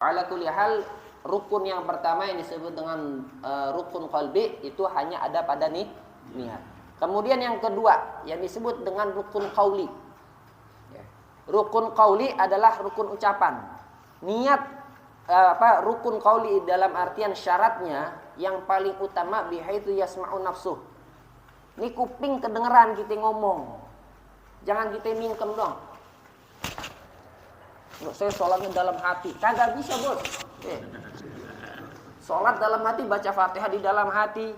Ala kulli hal, rukun yang pertama yang disebut dengan rukun qalbi itu hanya ada pada niat. Kemudian yang kedua yang disebut dengan rukun qauli. Ya. Rukun qauli adalah rukun ucapan. Niat rukun qauli dalam artian syaratnya yang paling utama bihaitsu yasma'u nafsuh. Ini kuping kedengeran kita ngomong. Jangan kita mingkem dong. Saya sholatnya dalam hati. Kagak bisa, bos. Sholat dalam hati, baca Fatihah di dalam hati.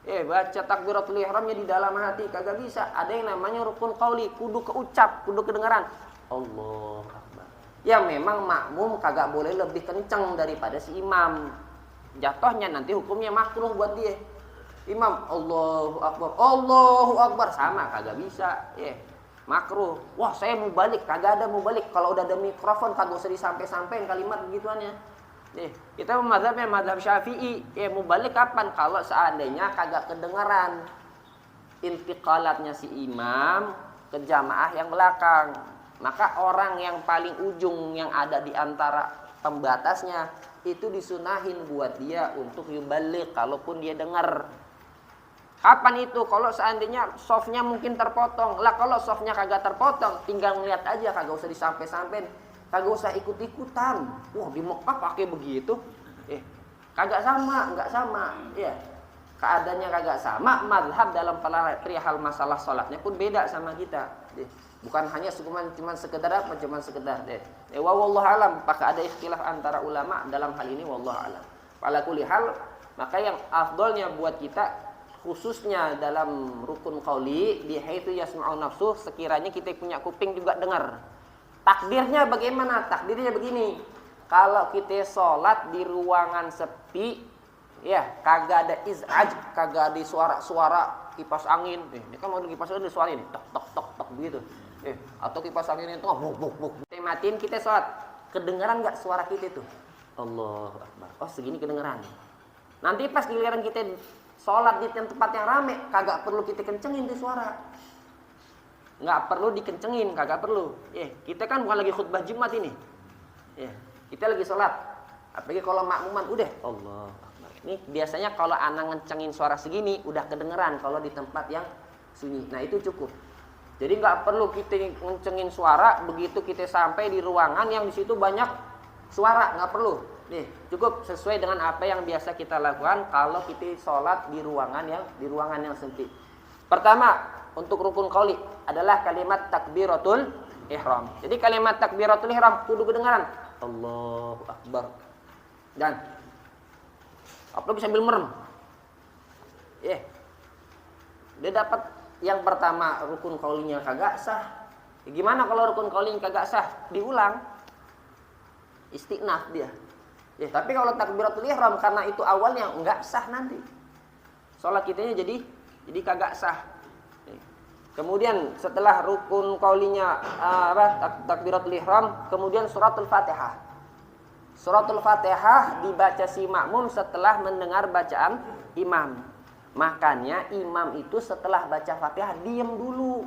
Baca takbiratul ihramnya di dalam hati. Kagak bisa. Ada yang namanya rukun qauli, kudu keucap, kudu kedengaran. Allahu Akbar. Ya memang makmum kagak boleh lebih kenceng daripada si imam. Jatuhnya nanti hukumnya makruh buat dia. Imam Allahu Akbar, Allahu Akbar, sama kagak bisa. Makruh. Wah, saya mau balik, kagak ada mau balik. Kalau udah ada mikrofon kagak usah disampai-sampein kalimat begituannya. Kita mazhabnya mazhab Syafi'i. Mau balik kapan? Kalau seandainya kagak kedengaran intiqalatnya si imam ke jamaah yang belakang. Maka orang yang paling ujung yang ada di antara pembatasnya itu disunahin buat dia untuk yubalik kalaupun dia dengar. Kapan itu? Kalau seandainya softnya mungkin terpotong. Lah kalau softnya kagak terpotong, tinggal ngeliat aja, kagak usah disampai-sampein, kagak usah ikut-ikutan. Wah, di Mekah pakai begitu. Kagak sama, enggak sama. Keadaannya kagak sama, mazhab dalam perihal masalah sholatnya pun beda sama kita. Bukan hanya cuma sekedar apa, cuma sekedar wallahu alam, apakah ada ikhtilaf antara ulama dalam hal ini, wallahu alam. Ala kulli hal, maka yang afdolnya buat kita khususnya dalam rukun qauli bihaitsu yasma'u nafsuh, sekiranya kita punya kuping juga dengar. Takdirnya bagaimana? Takdirnya begini. Kalau kita sholat di ruangan sepi, kagak ada iz'aj, kagak ada suara-suara kipas angin. Ini kan mau kipas angin, suara ini tok tok tok tok begitu. Atau kipas angin itu buk buk buk. Kita matiin, kita sholat. Kedengaran enggak suara kita itu? Allahu Akbar. Oh, segini kedengaran. Nanti pas giliran kita sholat di tempat yang rame, kagak perlu kita kencengin di suara. Nggak perlu dikencengin, kagak perlu. Kita kan bukan lagi khutbah Jumat ini. Kita lagi sholat. Apalagi kalau makmuman, udah Allah Akbar. Ini biasanya kalau anak ngencengin suara segini, udah kedengeran kalau di tempat yang sunyi. Nah itu cukup. Jadi nggak perlu kita ngencengin suara, begitu kita sampai di ruangan yang di situ banyak suara, nggak perlu. Cukup sesuai dengan apa yang biasa kita lakukan kalau kita sholat di ruangan yang sempit. Pertama, untuk rukun qauli adalah kalimat takbiratul ihram. Jadi kalimat takbiratul ihram kudu kedengaran. Allahu Akbar. Dan apalagi sambil merem. Dia dapat yang pertama rukun qaulinya kagak sah. Gimana kalau rukun qaulinya kagak sah? Diulang. Istiqnaf dia. Tapi kalau takbiratul ihram karena itu awalnya enggak sah nanti. Salat kitanya jadi kagak sah. Kemudian setelah rukun qaulinya takbiratul ihram, kemudian suratul Fatihah. Suratul Fatihah dibaca si makmum setelah mendengar bacaan imam. Makanya imam itu setelah baca Fatihah diam dulu.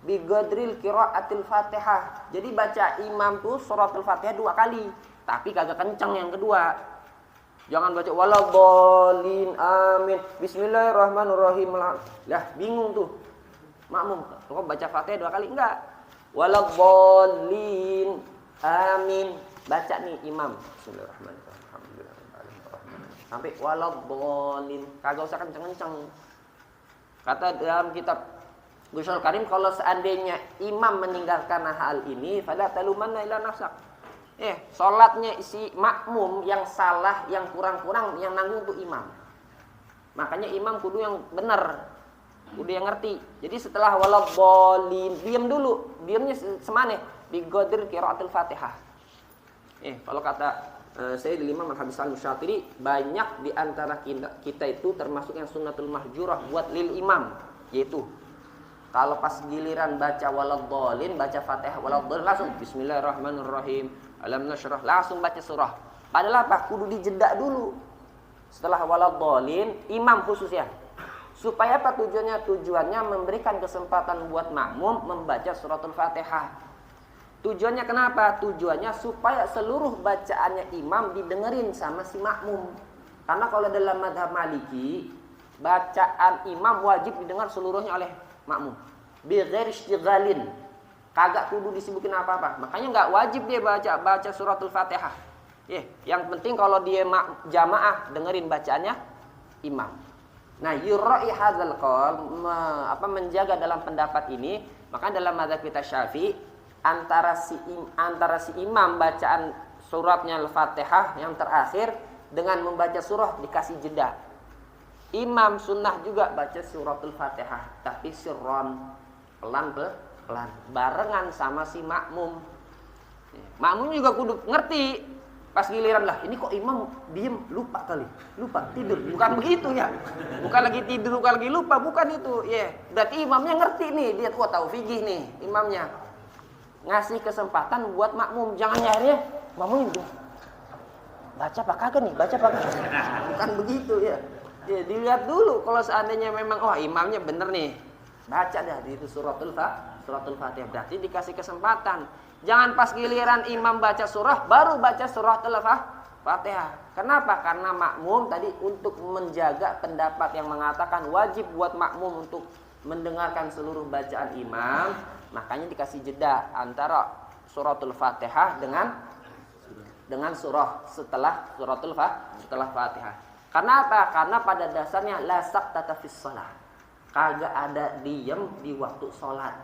Bigadril qiraatil Fatihah. Jadi baca imam tuh suratul Fatihah 2 kali. Tapi kagak kenceng yang kedua. Jangan baca waladhdallin amin bismillahirrahmanirrahim. Lah bingung tuh makmum. Kok baca Fatihah 2 kali? Enggak. Waladhdallin amin. Baca nih imam. Bismillahirrahmanirrahim. Sampai waladhdallin. Kagak usah kenceng-kenceng. Kata dalam kitab Ghusl Karim, kalau seandainya imam meninggalkan hal ini, fala talumanna ila nafsak. Sholatnya si makmum yang salah, yang kurang-kurang, yang nanggung tuh imam. Makanya imam kudu yang benar, kudu yang ngerti. Jadi setelah waladhdallin, diam dulu. Diamnya semane biqadri qiraatul Fatihah. Kalau kata Sayyidul Imam Al-Habis Al-Musyatiri, banyak di antara kita itu termasuk yang sunnatul mahjurah buat lil imam, yaitu kalau pas giliran baca waladhdallin, baca Fatihah waladhdallin, langsung bismillahirrahmanirrahim, alam nasyrah, langsung baca surah. Padahal apa? Kudu dijeda dulu. Setelah waladhdallin, imam khusus ya. Supaya apa tujuannya? Tujuannya memberikan kesempatan buat makmum membaca suratul Fatihah. Tujuannya kenapa? Tujuannya supaya seluruh bacaannya imam didengerin sama si makmum. Karena kalau dalam mazhab Maliki, bacaan imam wajib didengar seluruhnya oleh makmum. Bi ghairi istighlalin. Kagak kudu disibukin apa-apa. Makanya nggak wajib dia baca suratul Fatihah. Yang penting kalau dia jamaah dengerin bacaannya imam. Nah, yurra'i hadzal qaul, menjaga dalam pendapat ini, maka dalam mazhab kita Syafi'i antara si imam bacaan suratnya Al-Fatihah yang terakhir dengan membaca surah dikasih jeda. Imam sunnah juga baca suratul Fatihah tapi sirron, pelan-pelan barengan sama si makmum. Makmum juga kudu ngerti. Pas giliran lah, ini kok imam diem, lupa tidur. Bukan begitu ya. Bukan lagi tidur, bukan lagi lupa, bukan itu. Berarti imamnya ngerti nih, dia tahu fikih nih imamnya. Ngasih kesempatan buat makmum, jangan nyari makmum itu. Baca apa kagak nih? Bukan begitu ya. Dilihat dulu kalau seandainya memang imamnya bener nih. Baca dah itu suratul Fatihah. Berarti dikasih kesempatan. Jangan pas giliran imam baca surah baru baca suratul Fatihah. Kenapa? Karena makmum tadi untuk menjaga pendapat yang mengatakan wajib buat makmum untuk mendengarkan seluruh bacaan imam, makanya dikasih jeda antara suratul Fatihah dengan surah setelah Fatihah. Karena apa? Karena pada dasarnya la saqtata fis shalah. Kagak ada diem di waktu sholat.